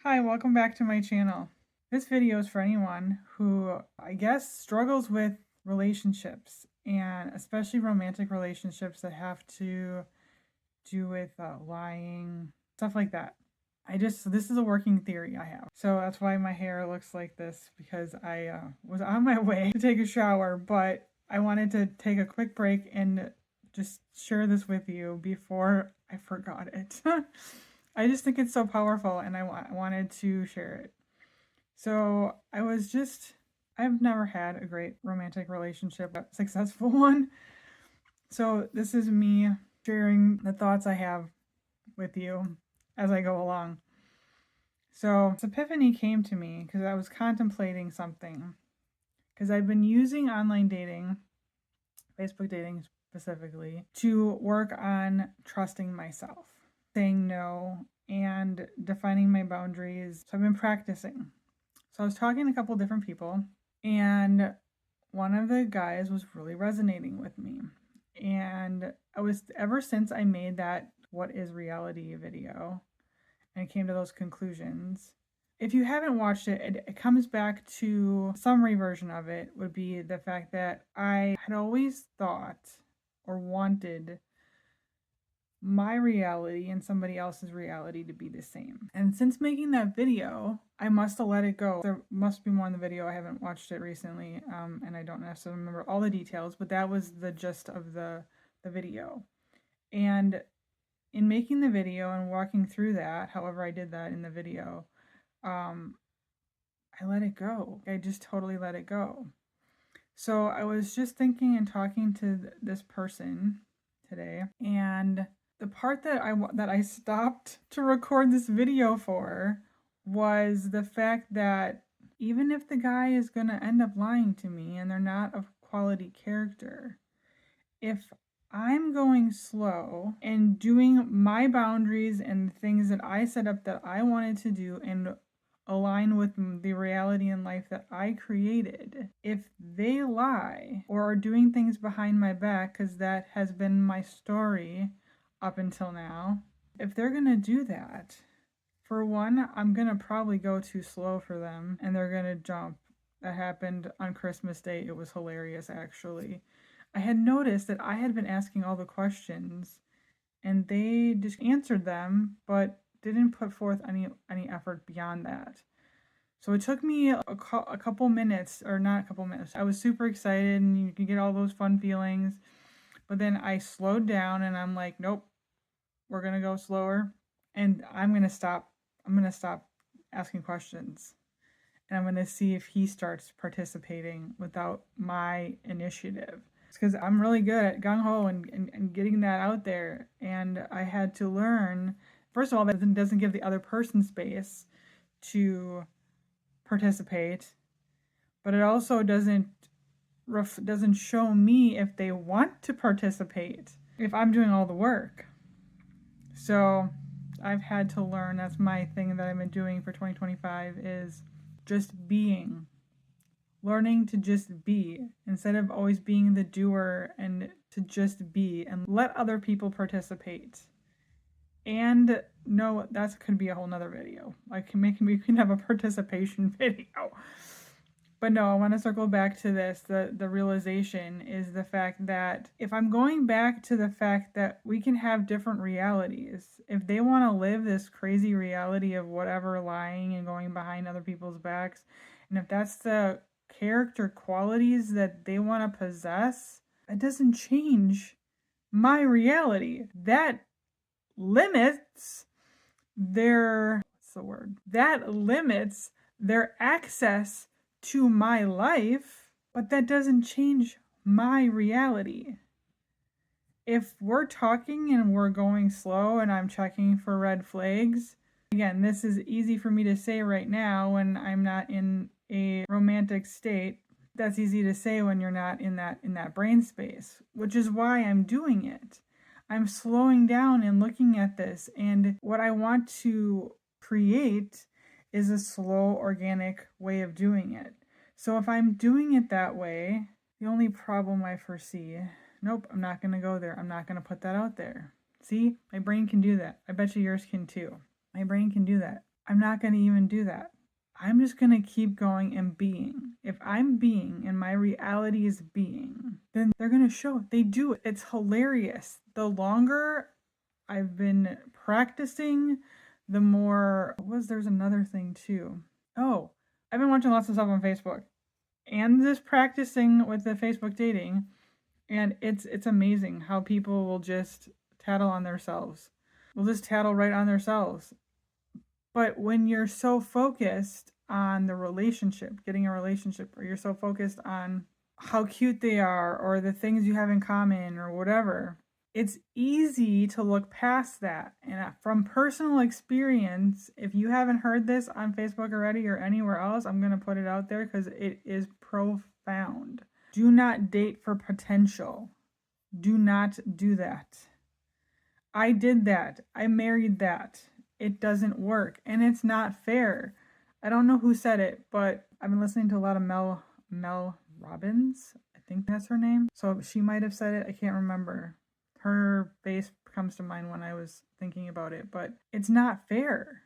Hi, welcome back to my channel. This video is for anyone who, I guess, struggles with relationships, and especially romantic relationships that have to do with lying, stuff like that. This is a working theory I have. So that's why my hair looks like this, because I was on my way to take a shower, but I wanted to take a quick break and just share this with you before I forgot it. I just think it's so powerful, and I wanted to share it. So I've never had a great romantic relationship, a successful one. So this is me sharing the thoughts I have with you as I go along. So this epiphany came to me because I was contemplating something. Because I've been using online dating, Facebook dating specifically, to work on trusting myself, saying no, and defining my boundaries. So I've been practicing. So I was talking to a couple different people, and one of the guys was really resonating with me. And ever since I made that "What is Reality" video and came to those conclusions. If you haven't watched it, it comes back to summary version of it would be the fact that I had always thought or wanted my reality and somebody else's reality to be the same. And since making that video, I must have let it go. There must be more in the video. I haven't watched it recently, and I don't necessarily remember all the details, but that was the gist of the video. And in making the video and walking through that, however I did that in the video, I let it go. I just totally let it go. So I was just thinking and talking to this person today, and the part that I stopped to record this video for was the fact that even if the guy is going to end up lying to me and they're not of quality character, if I'm going slow and doing my boundaries and the things that I set up that I wanted to do and align with the reality in life that I created, if they lie or are doing things behind my back, because that has been my story up until now, if they're going to do that, for one, I'm going to probably go too slow for them and they're going to jump. That happened on Christmas Day. It was hilarious, actually. I had noticed that I had been asking all the questions and they just answered them, but didn't put forth any effort beyond that. So it took me a couple minutes, or not a couple minutes. I was super excited and you can get all those fun feelings. But then I slowed down and I'm like, nope, we're going to go slower. And I'm going to stop asking questions. And I'm going to see if he starts participating without my initiative. Because I'm really good at gung-ho and getting that out there. And I had to learn, first of all, that doesn't give the other person space to participate, but it also doesn't show me if they want to participate, if I'm doing all the work. So I've had to learn, that's my thing that I've been doing for 2025, is just being. Learning to just be instead of always being the doer, and to just be and let other people participate. And no, that could be a whole nother video. We can have a participation video. But no, I want to circle back to this. The realization is the fact that if I'm going back to the fact that we can have different realities, if they want to live this crazy reality of whatever, lying and going behind other people's backs, and if that's the character qualities that they want to possess, that doesn't change my reality. That limits their access to my life, but that doesn't change my reality. If we're talking and we're going slow and I'm checking for red flags, again, this is easy for me to say right now when I'm not in a romantic state. That's easy to say when you're not in that brain space, which is why I'm doing it. I'm slowing down and looking at this, and what I want to create is a slow, organic way of doing it. So if I'm doing it that way, the only problem I foresee, nope, I'm not going to go there. I'm not going to put that out there. See, my brain can do that. I bet you yours can too. My brain can do that. I'm not going to even do that. I'm just going to keep going and being. If I'm being and my reality is being, then they're going to show it. They do it. It's hilarious. The longer I've been practicing, the more there's another thing too. Oh, I've been watching lots of stuff on Facebook and just practicing with the Facebook dating, and it's amazing how people will just tattle on themselves. Will just tattle right on themselves. But when you're so focused on the relationship, getting a relationship, or you're so focused on how cute they are or the things you have in common or whatever, it's easy to look past that. And from personal experience, if you haven't heard this on Facebook already or anywhere else, I'm going to put it out there because it is profound. Do not date for potential. Do not do that. I did that. I married that. It doesn't work, and it's not fair. I don't know who said it, but I've been listening to a lot of Mel Robbins. I think that's her name. So she might have said it. I can't remember. Her face comes to mind when I was thinking about it, but it's not fair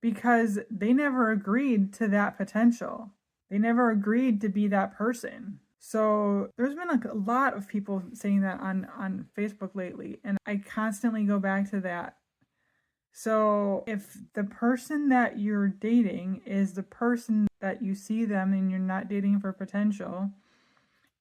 because they never agreed to that potential. They never agreed to be that person. So there's been a lot of people saying that on Facebook lately, and I constantly go back to that. So if the person that you're dating is the person that you see them and you're not dating for potential,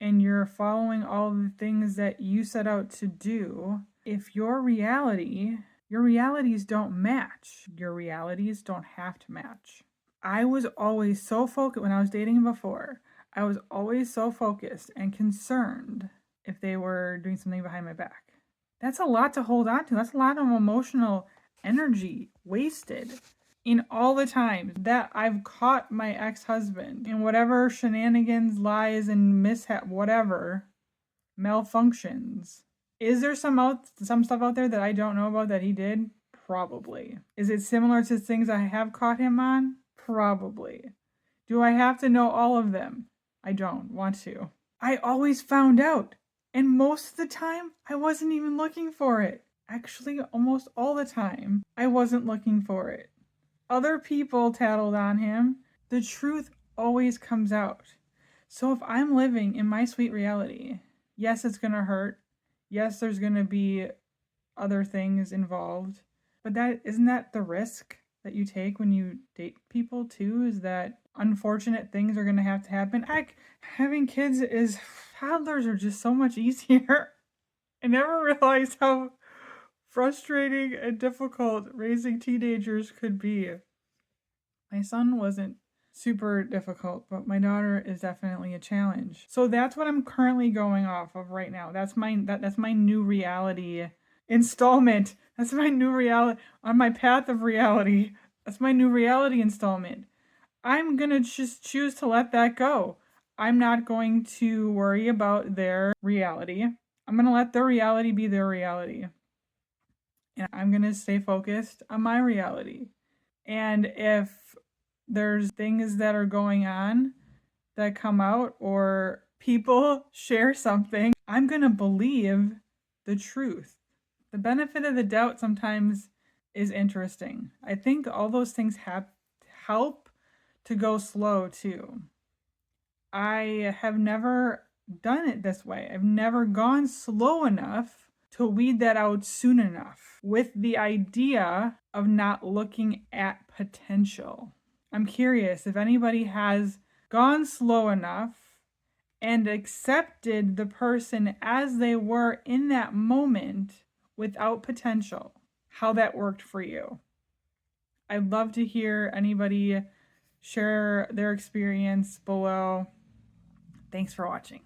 and you're following all the things that you set out to do, if your realities don't match, your realities don't have to match. I was always so focused when I was dating before. I was always so focused and concerned if they were doing something behind my back. That's a lot to hold on to. That's a lot of emotional energy wasted in all the times that I've caught my ex-husband in whatever shenanigans, lies, and mishap, whatever, malfunctions. Is there some stuff out there that I don't know about that he did? Probably. Is it similar to things I have caught him on? Probably. Do I have to know all of them? I don't want to. I always found out. And most of the time, I wasn't even looking for it. Actually, almost all the time, I wasn't looking for it. Other people tattled on him. The truth always comes out. So if I'm living in my sweet reality, yes, it's going to hurt. Yes, there's going to be other things involved. But isn't that the risk that you take when you date people too, is that unfortunate things are going to happen. Having kids toddlers are just so much easier. I never realized how frustrating and difficult raising teenagers could be. My son wasn't super difficult, but my daughter is definitely a challenge. So that's what I'm currently going off of right now. That's my new reality installment. That's my new reality on my path of reality. That's my new reality installment. I'm going to just choose to let that go. I'm not going to worry about their reality. I'm going to let their reality be their reality. And I'm going to stay focused on my reality. And if there's things that are going on that come out or people share something, I'm going to believe the truth. The benefit of the doubt sometimes is interesting. I think all those things help to go slow too. I have never done it this way. I've never gone slow enough to weed that out soon enough with the idea of not looking at potential. I'm curious if anybody has gone slow enough and accepted the person as they were in that moment without potential, how that worked for you. I'd love to hear anybody share their experience below. Thanks for watching.